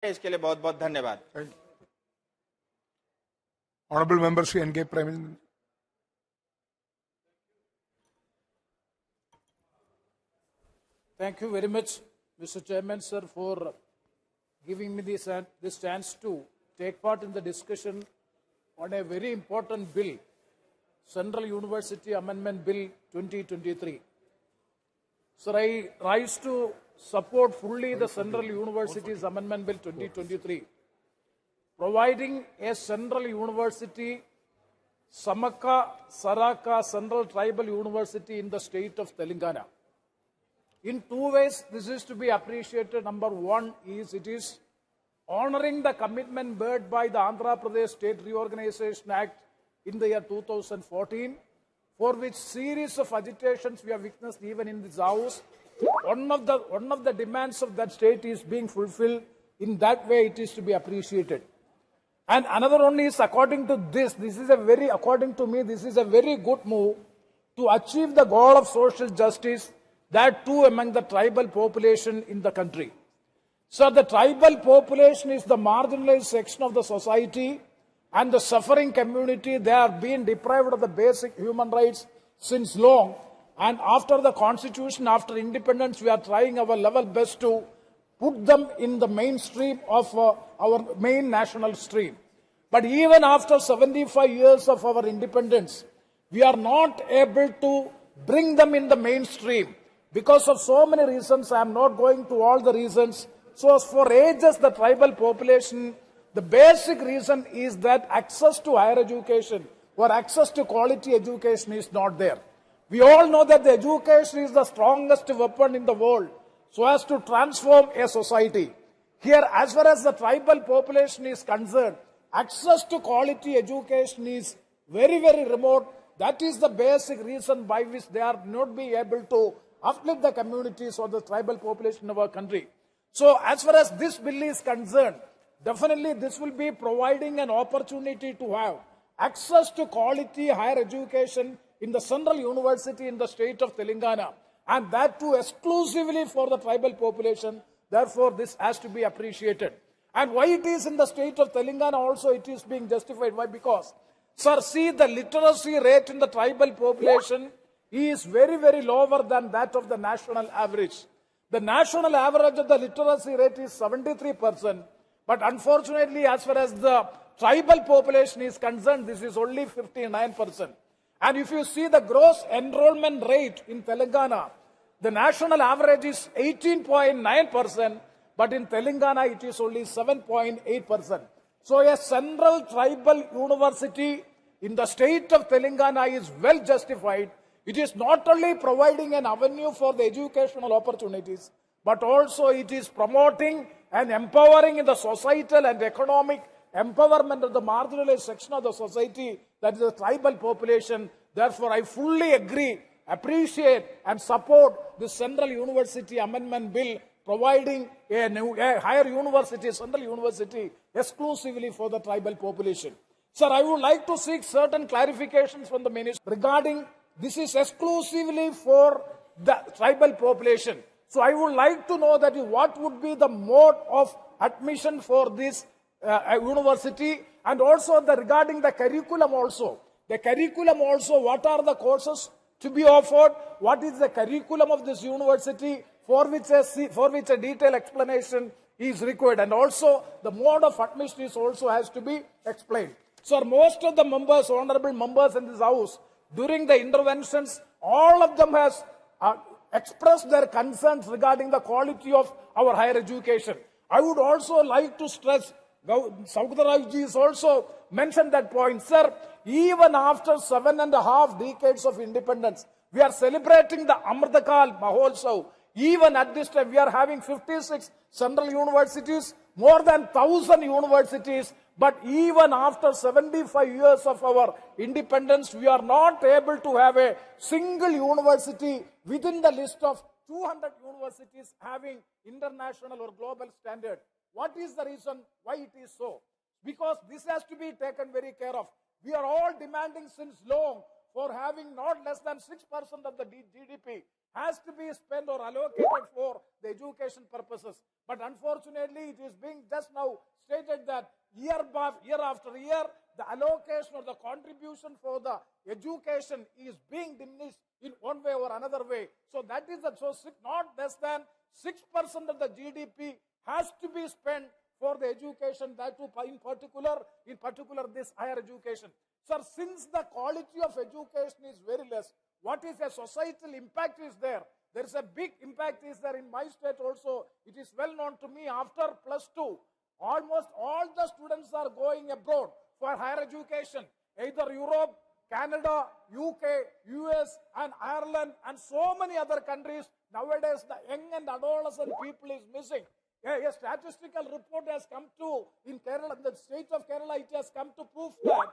इसके लिए बहुत बहुत धन्यवाद। Honorable Member Sri N.K. Premachandran. Thank you very much, Mr. Chairman, sir, for giving me this chance to take part in the discussion on a very important bill, Central University Amendment Bill 2023. Sir, I rise to support fully the Central Universities Amendment Bill 2023, providing a Central University, Samaka Saraka Central Tribal University in the state of Telangana. In two ways, this is to be appreciated. Number one is it is honoring the commitment made by the Andhra Pradesh State Reorganization Act in the year 2014, for which series of agitations we have witnessed even in this house. One of the demands of that state is being fulfilled. In that way, it is to be appreciated. And another one is, according to me, this is a very good move to achieve the goal of social justice, that too among the tribal population in the country. So the tribal population is the marginalized section of the society and the suffering community. They are being deprived of the basic human rights since long. And after the constitution, after independence, we are trying our level best to put them in the mainstream of our main national stream. But even after 75 years of our independence, we are not able to bring them in the mainstream because of so many reasons. I am not going to all the reasons. So as for ages, the tribal population, the basic reason is that access to higher education or access to quality education is not there. We all know that the education is the strongest weapon in the world so as to transform a society. Here, as far as the tribal population is concerned, access to quality education is very, very remote. That is the basic reason by which they are not being able to uplift the communities or the tribal population of our country. So, as far as this bill is concerned, definitely this will be providing an opportunity to have access to quality higher education in the Central University in the state of Telangana, and that too exclusively for the tribal population. Therefore, this has to be appreciated. And why it is in the state of Telangana also it is being justified? Why? Because, sir, see, the literacy rate in the tribal population is very, very lower than that of the national average. The national average of the literacy rate is 73%. But unfortunately, as far as the tribal population is concerned, this is only 59%. And if you see the gross enrollment rate in Telangana, the national average is 18.9%, but in Telangana it is only 7.8%. So a central tribal university in the state of Telangana is well justified. It is not only providing an avenue for the educational opportunities, but also it is promoting and empowering in the societal and economic empowerment of the marginalized section of the society, that is the tribal population. Therefore, I fully agree, appreciate and support the Central University Amendment Bill providing a higher university, Central University, exclusively for the tribal population. Sir, I would like to seek certain clarifications from the Minister regarding this is exclusively for the tribal population. So I would like to know that what would be the mode of admission for this university, and also regarding the curriculum also. The curriculum also, what are the courses to be offered? What is the curriculum of this university for which a detailed explanation is required? And also the mode of admission is also has to be explained. So most of the members, honorable members in this house, during the interventions, all of them has expressed their concerns regarding the quality of our higher education. I would also like to stress, Saudharaj has also mentioned that point. Sir, even after 7.5 decades of independence, we are celebrating the Amritakal Mahotsav. Even at this time, we are having 56 central universities, more than 1,000 universities. But even after 75 years of our independence, we are not able to have a single university within the list of 200 universities having international or global standard. What is the reason why it is so? Because this has to be taken very care of. We are all demanding since long for having not less than 6% of the GDP has to be spent or allocated for the education purposes. But unfortunately, it is being just now stated that year after year, the allocation or the contribution for the education is being diminished in one way or another way. So that is not less than 6% of the GDP has to be spent for the education, that too in particular this higher education. Sir, since the quality of education is very less, what is a societal impact is there? There is a big impact is there in my state also. It is well known to me after +2, almost all the students are going abroad for higher education, either Europe, Canada, UK, US, and Ireland, and so many other countries. Nowadays, the young and adolescent people is missing. A statistical report has come to, in Kerala, the state of Kerala, it has come to prove that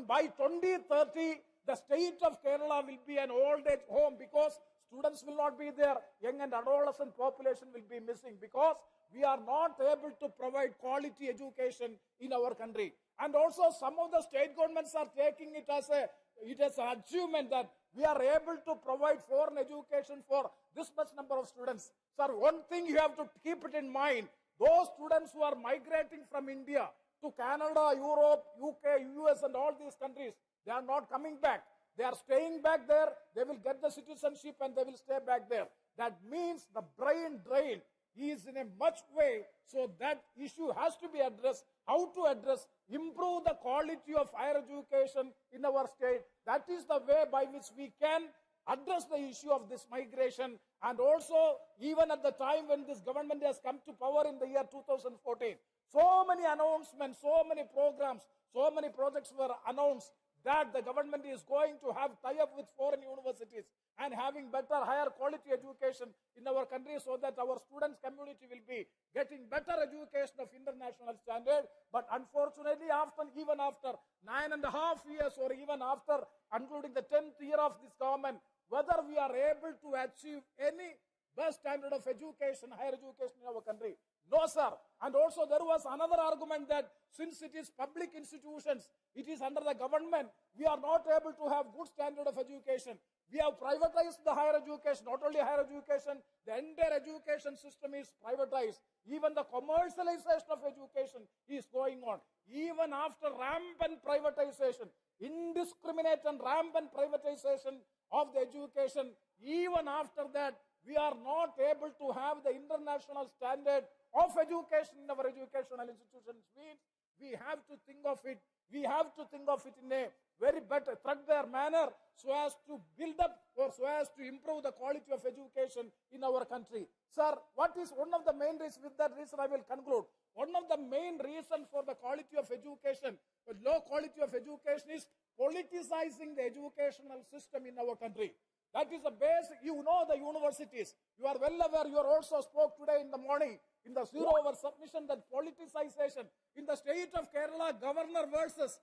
by 2030, the state of Kerala will be an old age home because students will not be there. Young and adolescent population will be missing because we are not able to provide quality education in our country. And also some of the state governments are taking it as an achievement that we are able to provide foreign education for this much number of students. Sir, one thing you have to keep it in mind, those students who are migrating from India to Canada, Europe, UK, US, and all these countries, they are not coming back. They are staying back there. They will get the citizenship and they will stay back there. That means the brain drain is in a much way. So that issue has to be addressed. How to address, improve the quality of higher education in our state. That is the way by which we can address the issue of this migration. And also, even at the time when this government has come to power in the year 2014, so many announcements, so many programs, so many projects were announced that the government is going to have tie-up with foreign universities and having better, higher quality education in our country so that our students' community will be getting better education of international standard. But unfortunately, even after 9.5 years or even after concluding the 10th year of this government, whether we are able to achieve any best standard of education, higher education in our country? No, sir. And also there was another argument that since it is public institutions, it is under the government, we are not able to have good standard of education. We have privatized the higher education, not only higher education, the entire education system is privatized. Even the commercialization of education is going on. Even after rampant privatization, indiscriminate and rampant privatization of the education, even after that, we are not able to have the international standard of education in our educational institutions. Means we have to think of it. We have to think of it in a very better, threadbare manner so as to build up or so as to improve the quality of education in our country. Sir, what is one of the main reasons? With that reason, I will conclude. One of the main reasons for the quality of education, low quality of education, is politicizing the educational system in our country. That is the basic. You know the universities. You are well aware. You also spoke today in the morning in the 0-hour submission that politicization in the state of Kerala, governor versus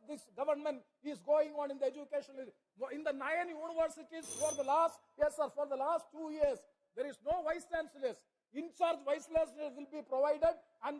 this government is going on in the education. In the 9 universities for the last 2 years, there is no vice chancellors. In charge vice chancellors will be provided and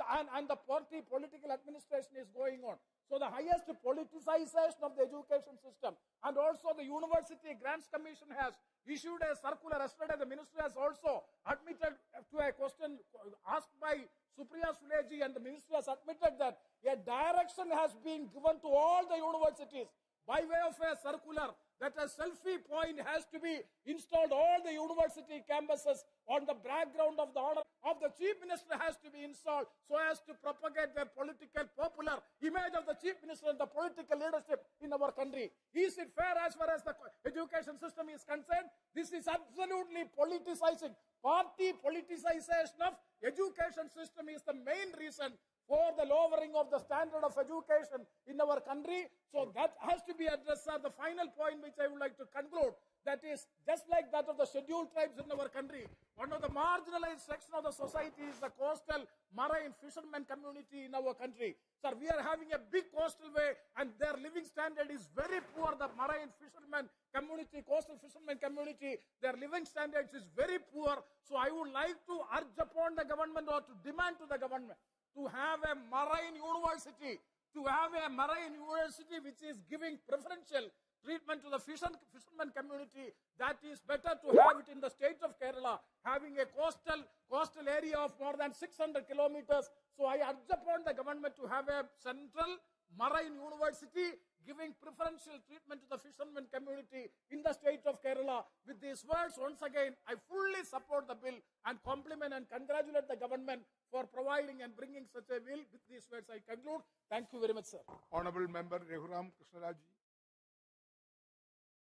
the party political administration is going on. So the highest politicization of the education system. And also the University Grants Commission has issued a circular. Yesterday the minister has also admitted to a question asked by Supriya Suleji, and the minister has admitted that a direction has been given to all the universities by way of a circular that a selfie point has to be installed all the university campuses on the background of the honor of the chief minister has to be installed so as to propagate the political popular image of the chief minister and the political leadership in our country. Is it fair as far as the education system is concerned? This is absolutely politicizing. Party politicization of education system is the main reason for the lowering of the standard of education in our country. So that has to be addressed, sir. The final point which I would like to conclude, that is just like that of the scheduled tribes in our country. One of the marginalized section of the society is the coastal marine fishermen community in our country. Sir, we are having a big coastal way and their living standard is very poor. The marine fishermen community, coastal fishermen community, their living standards is very poor. So I would like to urge upon the government or to demand to the government to have a marine university to have a marine university which is giving preferential treatment to the fisherman community. That is better to have it in the state of Kerala, having a coastal area of more than 600 kilometers. So I urge upon the government to have a central marine university giving preferential treatment to the fisherman community in the state of Kerala. With these words, once again, I fully support the bill and compliment and congratulate the government for providing and bringing such a bill. With these words, I conclude. Thank you very much, sir. Honorable Member Raghuram Krishnaraji.